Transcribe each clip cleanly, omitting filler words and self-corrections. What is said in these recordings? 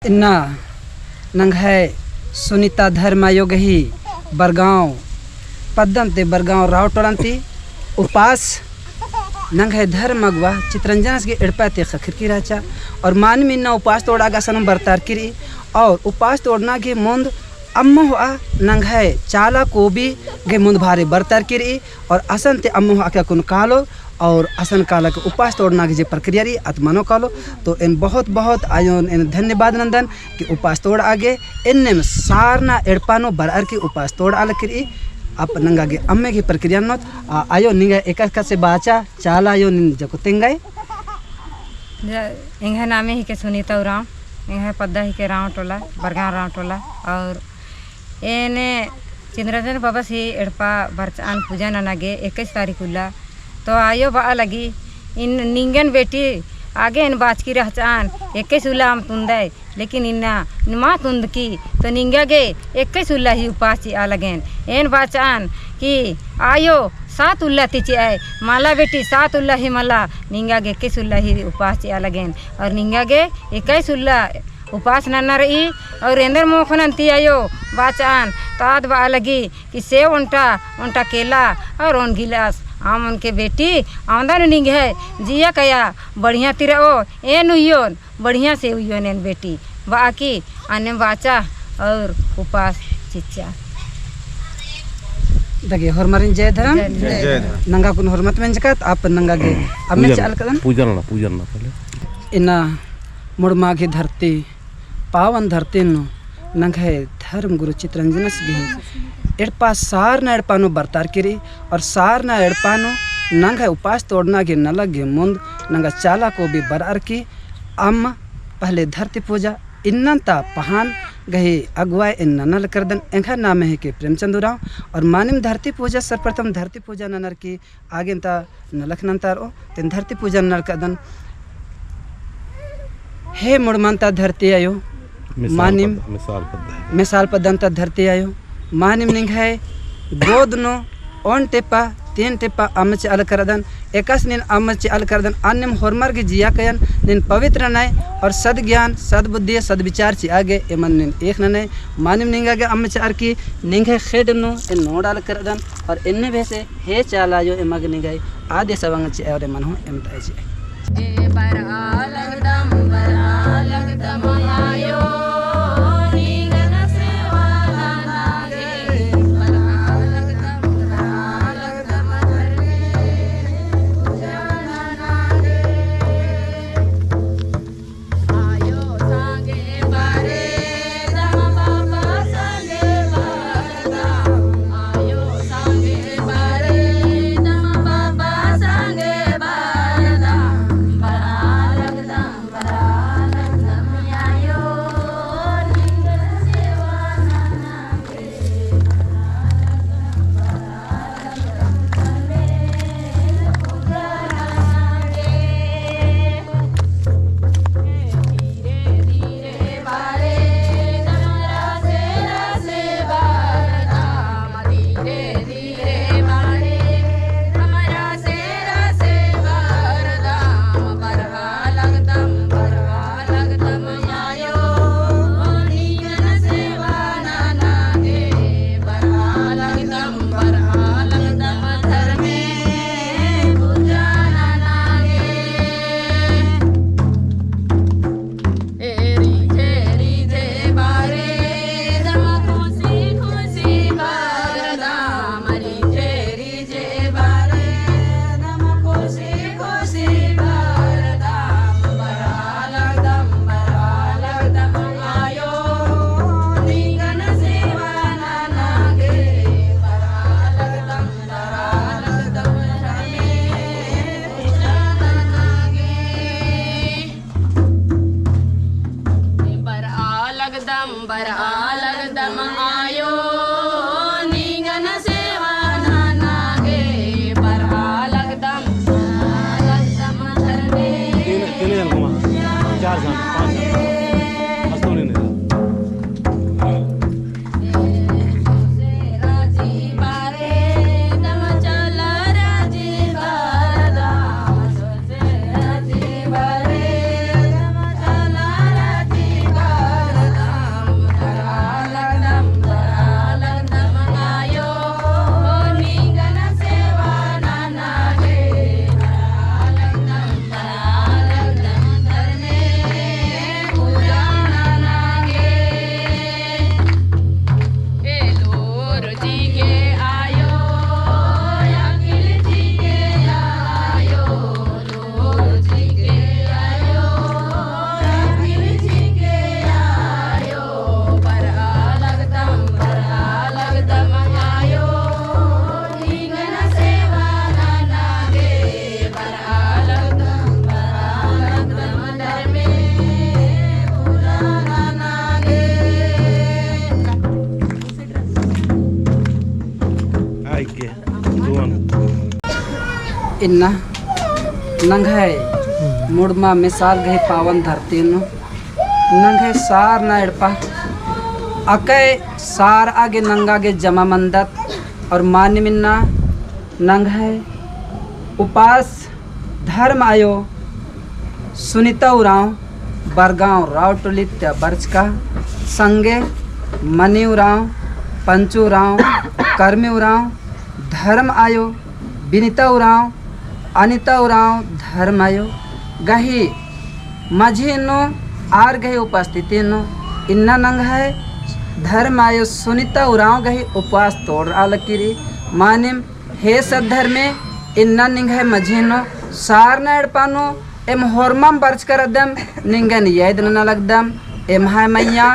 इन्ना नंघै सुनीता धर्मायोगही बरगांव पद्दंते बरगांव रावटोलंती उपास नंघै धर्मगवा चित्रंजनस के एड़पाते खिरकी राचा और मानमी ना उपास तोड़ागा सनम बरतार किरी और उपास तोड़ना के मुंद अम्म हुआ नंघै चाला को भी गे मुंद भारे बरतार किरी और असन ते अम्म हुआ क्या कुन कालो और असन काला के उपास तोड़ना की जो प्रक्रिया रही आत्मानो कालो तो इन बहुत बहुत आयो इन धन्यवाद नंदन कि उपास तोड़ आगे इनने में सारना एड़पानो बरार की उपास तोड़ आल करी आप नंगा के अम्मे की प्रक्रिया नोत आयो निंगा एक से बाचा चाला आयो निन जको तेंगाई इंगे नामे ही के सुनीता उराम इंगे पद्दा ही के राव टोला बरगांव राव टोला और एने चिंद्रजन बाबा से एड़पा बरचान पूजा ननागे 21 तारीख उल्ला तो आयो बा लगी इन निंगन बेटी आगे इन बाच की रहचान 21 उल्ला हम तुंदे लेकिन इन्ना नुमा तुंद की तो निंगा गे 21 उल्ला ही उपास आ लगेन एन बाचान कि आयो 7 उल्ला तिची आए माला बेटी 7 उल्ला ही मला निंगा गे 21 उल्ला ही उपास आ लगेन और निंगा गे 21 उल्ला उपास नन्ना रही और एंदर मोखनंती आयो बाचान ताद बा लगी कि सेव उनटा केला और उन गिलास आम उनके बेटी आमदा निंग है जिया कया बढ़िया तिरा ओ एन उयोन बढ़िया से उयोन एन बेटी बाकी अन्य बाचा और उपास चिच्चा दगे हरमरिन जय धर्म नंगा कुन हरमत में जकत आप नंगा के अमे चाल कदन पूजन ना पहले इना मुड़मा की धरती पावन धरती नो नंगे धर्म गुरु चित्रंजनस गे एड़पा सार ना एड़पानो बरतार किरी और सार ना एड़पानो नंगे उपास तोड़ना के नलग गे मुंद नंगा चाला को भी बरार की अम्म पहले धरती पूजा इन्नता पहान गहे अगुआ इन ननल करदन एंखा नाम है के प्रेमचंद उराव और मानिम धरती पूजा सर्वप्रथम धरती पूजा ननर की आगे ता नलख नंतार ओ तेन धरती पूजा ननर कदन हे मुड़मंता धरती आयो मानिम मिसाल पदंता धरती आयो मानिम निंग है गोद नो ओन टेपा 3 टेपा अमच अल करदन एकस निन अमच अल करदन अन्यम होरमर की जिया कयन निन पवित्र नय और सद ज्ञान सद बुद्धि सद विचार ची आगे एमन निन एक नय मानिम निंगा के अमच अर की निंगे खेड नो इन नोडाल करदन और इन्ने वैसे हे चाला जो एमग निगाई आदे सवंग ची और मन हो एमताई ची ए बरा लगदम आयो लगदम आयो नींगन सेवा नागे बरा लगदम धरने 3 जन घुमा 4 जन 5 जन हंसतो नहीं इन्ना नंघाय मुड़मा मिसाल गई पावन धरती नो नंघे सार ना एड़पा अकय सार आगे नंगा गे जमा मंदत और मान मिन्ना नंघे उपास धर्म आयो सुनीता उराव बरगांव रावटोलित्य बर्च का संगे मनी उराव पंचू उराव कर्मी उराव धर्म आयो विनीता उराव अनिता उराव धर्म आयो गही माझी नो आर गही उपस्थिति नो इन्ना नंग है धर्म आयो सुनीता उराव गही उपवास तोड़ आलकिरी मानिम हे सद्धर में इन्ना निंग है माझी नो सार न एड़पानो एम होरमम बर्च कर दम निंगन यद न लगदम एम है मैया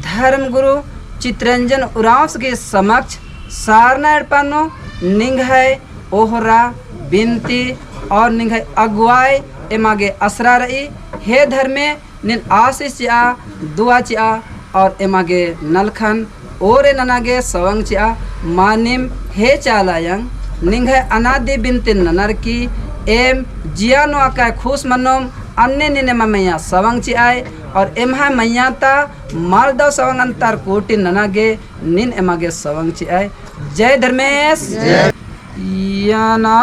धर्म गुरु चित्रंजन उराव के समक्ष सार न एड़पानो निंग है ओहरा बिनती और निंग है अगुवाई एमागे असरा रही हे धर्मे निन आशीष चिया दुआ चिया और एमागे नलखन ओरे ननागे सवंग चिया मानिम हे चालायंग निंग है अनादि बिनती ननर की एम जियानो आका खुश मनोम अन्य निने मैया सवंग चियाय और एमहा मैया ता मालदव सवंग अंतर कोटि ननागे निन एमागे सवंग चियाय जय धर्मेश याना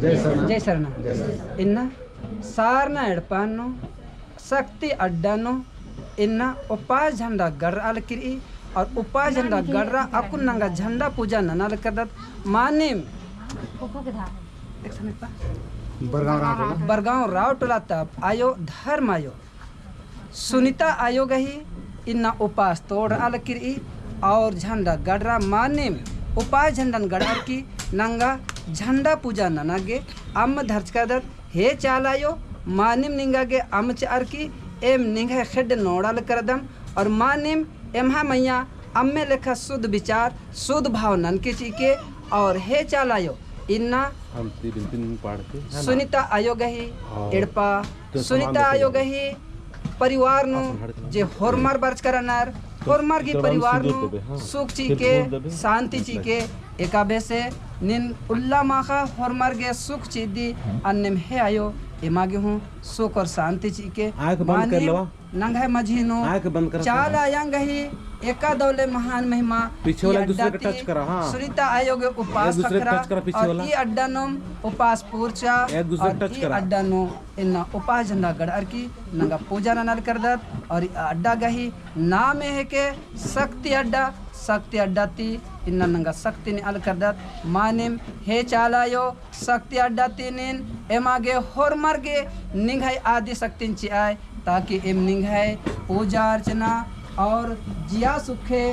जय शरणा इन्ना सारना एड़पानो शक्ति अड्डानो इन्ना उपास झंडा गढ़ अलकिरी और उपास झंडा गढ़रा अकुन नंगा झंडा पूजा ननाल करदत मानिम बरगांव रावटोला तब आयो धर्म आयो सुनीता आयो गही इन्ना उपास तोड़ अलकिरी और झंडा गढ़रा मानिम उपास झंडन गढ़ की नंगा झंडा पूजा ननागे अम धर्च करदत हे चालायो मानिम निंगागे अम चार की एम निंगे खेड नोड़ल करदम और मानिम एमहा मैया अम्मे लेखा शुद्ध विचार शुद्ध भाव नन के चीके और हे चालायो इन्ना अंति बिन पाड़ते है ना? सुनीता आयोग ही और एड़पा तो सुनीता समान आयोग देते ही परिवार नु जे होरमार बर्च करनार होरमार की तो परिवार सिंदूर नु देबे, हाँ। सुख ची फिर के फूल देबे। शांति ची के एकाबे से निन उल्ला माखा होरमार के सुख ची दी अन्य में है आयो एमागे हूँ सुख और शांति ची के आँख बंद कर लवा। नंग है मझीनो आँख बंद कर चाल आयंग ही एका दौले महान महिमा पीछे वाला ये दूसरे अड्डा को टच ती, करा, हाँ। सुनीता आयोग उपास एक दूसरे को खखरा टच करा पीछे और वाला। ये अड्डा नोम उपास पूर्चा एक दूसरे को और टच ये करा। अड्डा नो इन्ना उपास झंडा गढ़ की नंगा पूजा नल कर दत और ये अड्डा गही नाम है के शक्ति अड्डा ती इन्ना नंगा शक्ति ने अल कर दत मानिम हे चालायो शक्ति अड्डा ती निन एमागे होर मर्गे निंघाई आदि शक्ति ची आए ताकि एम निंघाई पूजा अर्चना और जिया सुखे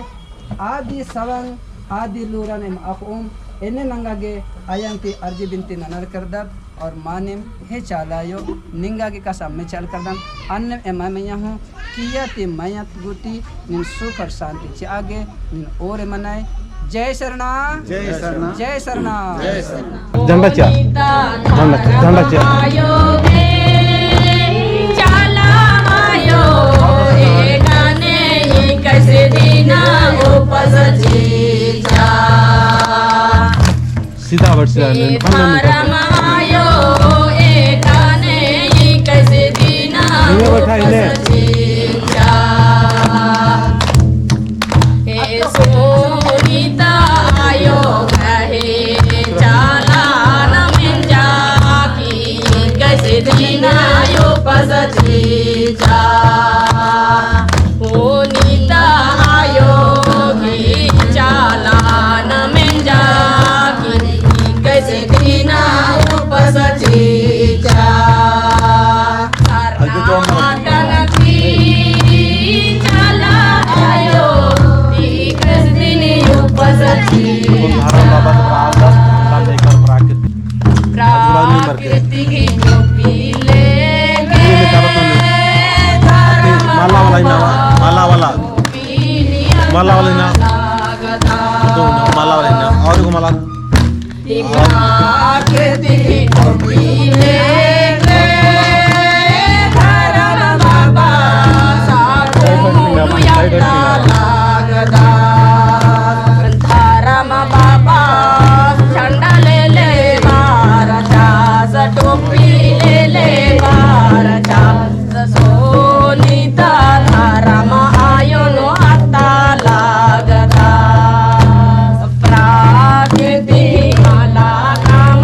आदि सवंग आदि लूरन एम अफउम एने नंगागे आयंती अर्जी बिनती ननर करदत और मानिम हे चालायो निंगागे का सामने चल करदम अन्य एमा मैया हूँ किया ते मैयत गुटी निन सुख और शांति चे आगे निन और मनाए जय शरणा जय शरणा जय शरणा जय शरणा झंडा चा झंडा चा आयोगे चाला आयो ए गाने ये कैसे दीना उपसजी जा सीधा वर्ड से ए धर्म आयो ए गाने ये कैसे दीना इन्हें बैठा, इन्हें। उपसजी जा ए सोनीता आयो कहे चालान में जाकी कैसे दीना उपसजी जा ओ नीता आयोगी चालान में जाकी कैसे दीना उपसजी जा माटनती चला आयो कैसे दिन उपसजी प्राकृति की टोपी लेके माला वाला इना माला वाला माला वाला इना तो माला वाला इना और को माला प्राकृति की टोपी लेके धर्म बाबा साधु यात्रा लागदा धर्म बाबा झंडा ले ले भारता टोपी ले ले भारता सोनीता धर्म आयो नो आता लागदा प्राकृति माला काम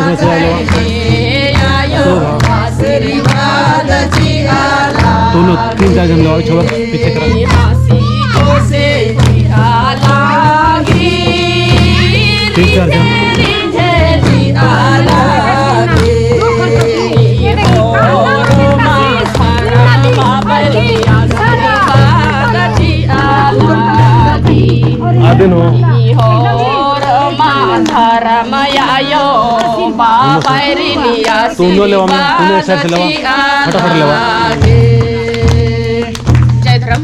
में से आयो तो लोग 3-4 जन लोग छोड़ पीछे करा तीन चार जन आदिन हो तुम लो लेवा में तुम एक साइड से लेवा फटाफट लेवा जय धर्म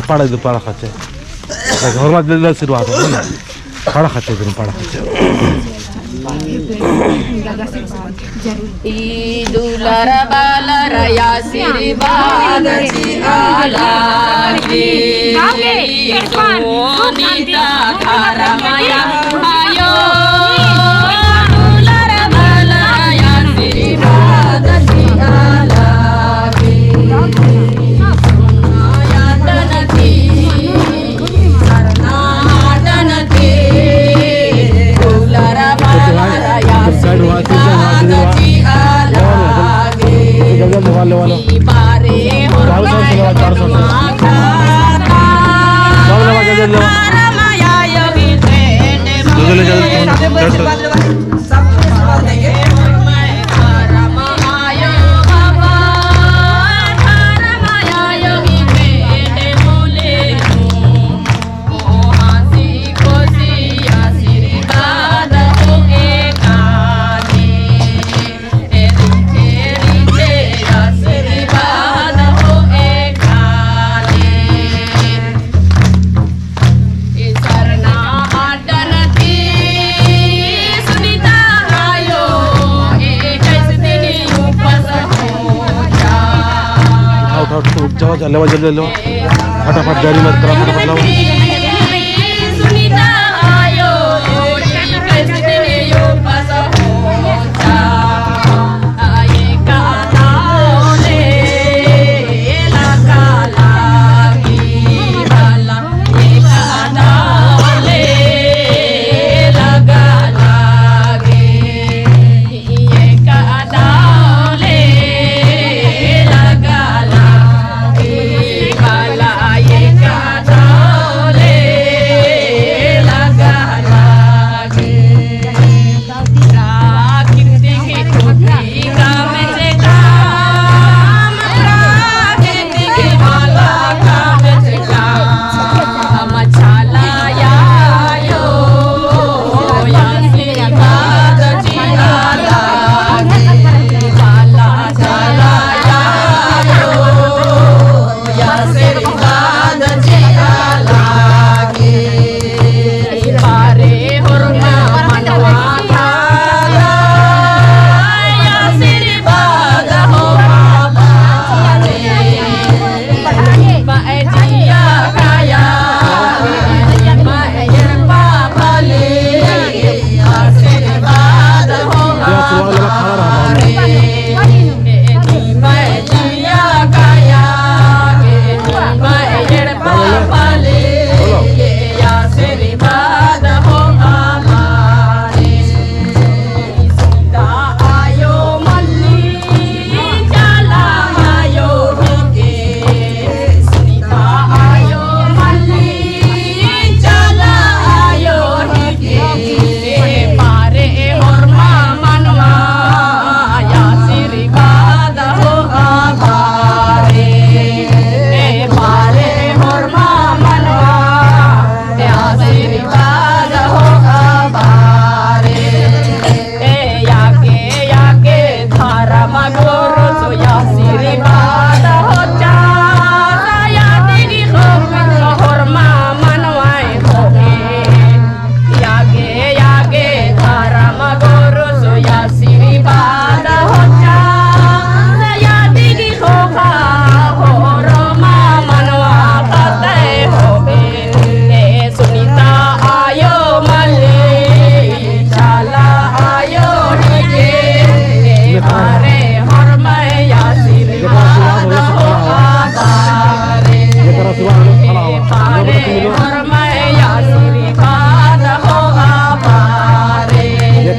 पाड़ा दो पाड़ा खाचे घर में दिल शुरुआत हो ना पाड़ा खाचे दिन पाड़ा खाचे दुलर बालर या आशीर्वाद जी आला नीता धर्मया आयो दुलर बालर या आशीर्वाद जी आला यातन थी शरणागत थी दुलर बालर या आशीर्वाद जी आला जल्दी लेवा लो बारे हो लेवा जल्दी लो फटाफट गाड़ी मत करा फटाफट लाओ सुनीता आयो कैसे तेरे यो पास हो जा आए का नाले लगा लागी वाला ये का नाले लगा लागे ये का नाले लगा लागे वाला ये का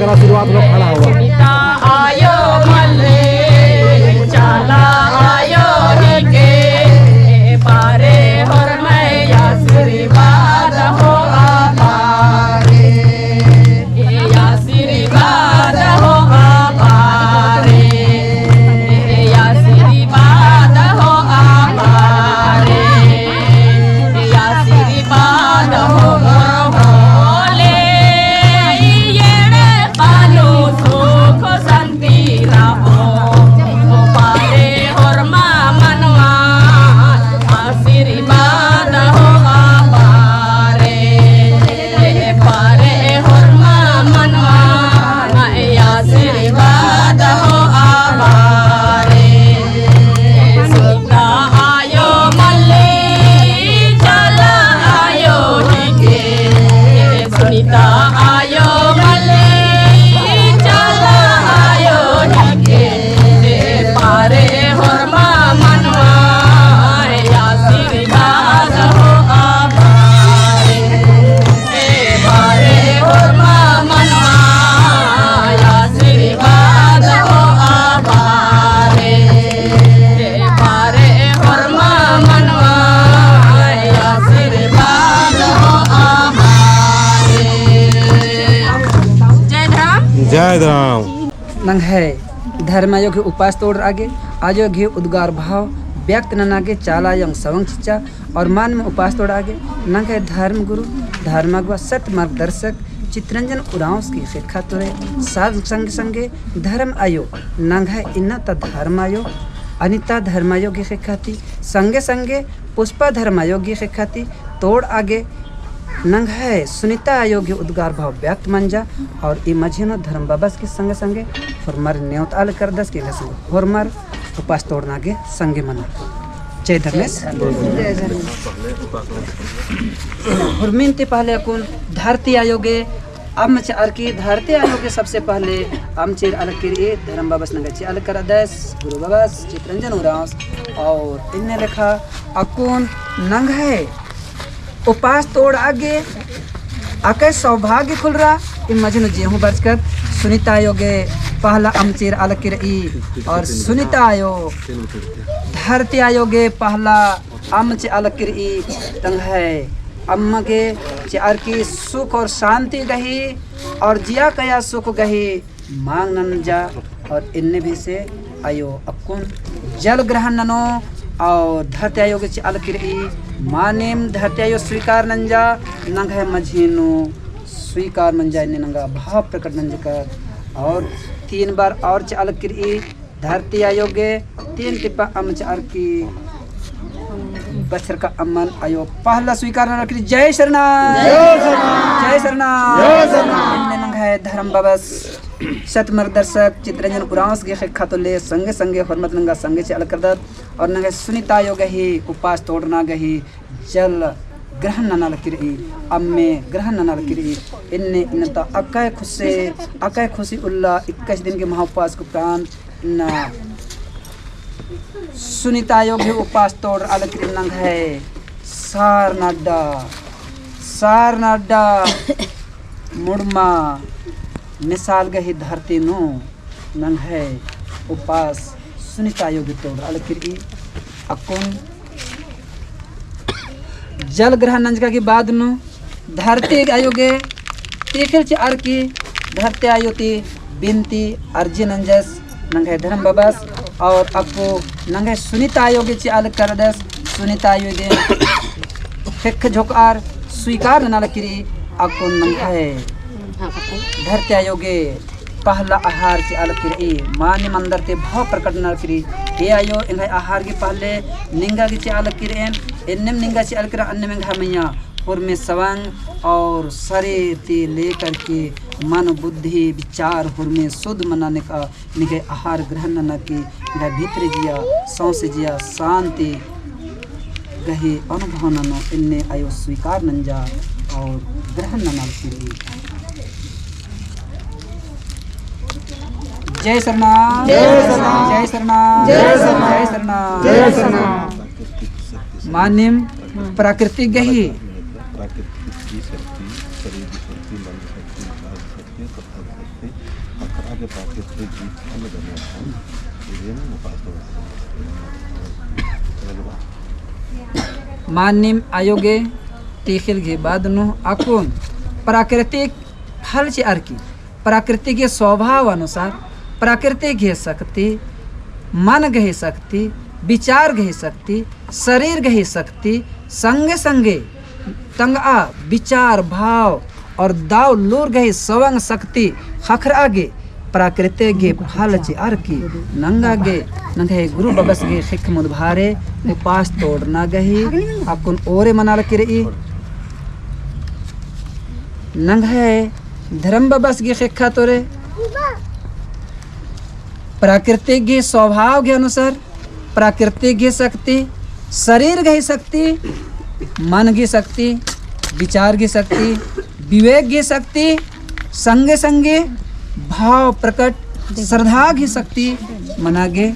करा शुरुआत लोग खड़ा हुआ सुनीता आयो मल्ले चला आयो हिके पारे और मैं आशीर्वाद हो आपारे आशीर्वाद हो आपारे आशीर्वाद हो आपारे आशीर्वाद हो भोले येणे पालो सुख शांति रहो पारे और माँ मनवा आशीर्वाद हो आपारे पारे और माँ मनवा आशीर्वाद हो आपारे सुनीता आयो मल्ले चला आयो हिके सुनीता आयो मल्ले चला आयो हिके पारे और माँ मनवा आशीर्वाद हो आपारे पारे और माँ मनवा आशीर्वाद हो आपारे पारे और माँ मनवा आशीर्वाद हो आपारे जय राम नंग है धर्मायोग के उपास तोड़ आगे आजो घे उद्गार भाव व्यक्त ननागे चाला यंग सवंग चिचा और मान में उपास तोड़ आगे नंग है धर्म गुरु धर्मगवा सत्य मार्गदर्शक चित्रंजन उरांस की शिक्षा तोरे साध संग संगे धर्म आयो नंग है इन्ना धर्मायो अनिता धर्मायोग की शिक्षाती संगे संगे पुष्पा धर्मायोग की शिक्षाती तोड़ आगे नंग है सुनीता आयोग्य उद्गार भाव व्यक्त मंजा और ई मझिनो धर्म बाबस के संगे संगे फरमार न्योत आल कर दस के संगे फरमार उपास तोड़ना के संगे मना जय धर्मेश हुरमिनते पहले अकुन धरती आयोगे आमचे अर्की धरती आयोगे सबसे पहले आमचे अलग के धर्म बाबस नंगे अलग कर दस गुरु बाबस चित्रंजन उरांस और इनने लिखा अकुन नंग है उपास तोड़ आगे आके सौभाग्य खुल रहा इन मजनू जी हूँ बचकर सुनीता आयोगे पहला अमचेर अलग की रही और सुनीता आयो धरती आयोगे पहला अमचे अलग की रही तंग है अम्मा के चार की सुख और शांति गही और जिया कया सुख गही मांग नंजा और इनने भी से आयो अकुन जल ग्रहण ननो और धरती आयोग अलग की रही मानेम धरती आयोग स्वीकार नंजा नंग है मझीनु स्वीकार मंजा इन्हें नंगा भाव प्रकट नंज कर और 3 बार और चाल की धरती आयोगे 3 टिप्पा अम चार की बछर का अमन आयो पहला स्वीकार न रखी जय शरणाम जय शरणाम इन्हें नंग है धर्म बाबस सतमर दर्शक चित्रंजन उरांस के शिक्षा तो ले संगे संगे हरमत नंगा संगे चाल कर दत और नंगे सुनीता योग ही उपास तोड़ना गही जल ग्रहण नना लकी रही अम्मे ग्रहण नना लकी रही इन्ने इन्नता अकाय खुशी उल्ला 21 दिन के महाउपास को प्राण न सुनीता योग ही उपास तोड़ अलग नंग है सार नाडा मुड़मा मिसाल गही धरती नो नंग है उपास सुनीता योग तोड़ अलग अकुन जल ग्रहण नंजका के बाद नो धरती आयोगे तेखल चार की धरती आयोती बिनती अर्जी नंजस नंगे धर्म बाबस और अको नंगे सुनीता आयोगे चाल कर दस सुनीता आयोगे फिक झोकार स्वीकार न लकरी अको नंगे धरती आयोगे पहला आहार की अलग करी मानी मंदर ते भाव प्रकट न करी हे आयो इन आहार के पहले निंगा की अलग करी इन्नम निंगा से अलग कर अन्य में घमैया और में सवंग और शरीर ते लेकर के मन बुद्धि विचार हुर में शुद्ध मनाने का निगे आहार ग्रहण न की भीतर जिया सौंस जिया शांति गहे अनुभव ननो इन्ने आयो स्वीकार नंजा और ग्रहण न करी जय शरणाम जय शरणाम जय शरणाम जय शरणाम जय शरणाम मानिम प्राकृतिक गही मानिम आयोगे तीखिल घे बादनु आकुन प्राकृतिक फल ची अर्की प्रकृति के स्वभाव अनुसार प्रकृति घे सकती मन घे सकती विचार घे सकती शरीर घे सकती संगे संगे तंगा विचार भाव और दाव लूर गही सवंग शक्ति खखर आगे प्राकृति गे फल ची अर्की नंगा गे नंगे गुरु बबस गे खिक मुदभारे उपास तोड़ना गही अकुन ओरे मनाल किरई नंगे धर्म बबस गे खिक्खा तोरे प्राकृतिक गे स्वभाव के अनुसार प्राकृतिक गे शक्ति शरीर गे शक्ति मन की शक्ति विचार की शक्ति विवेक की शक्ति संगे संगे भाव प्रकट श्रद्धा की शक्ति मनागे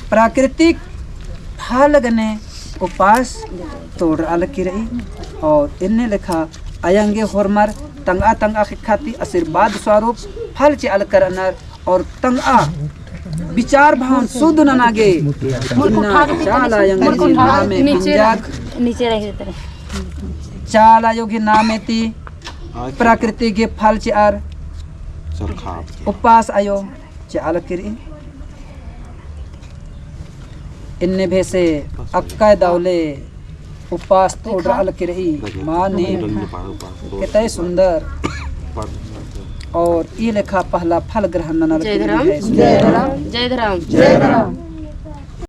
प्राकृतिक फल गने उपास तोड़ आल की रही और इन्हें लिखा अयंगे होरमर तंगा तंगा खाती आशीर्वाद स्वरूप फल चाल करनर और तंगा विचार भाव शुद्ध नागे चाल आयोगी नामेती प्रकृति के फल चार उपास आयो चाल करी इन्ने भेसे अक्का दौले उपास तोड़ आल करी माने कितने सुंदर और ये लेखा पहला फल ग्रहण जय धर्म जय धर्म जय धर्म।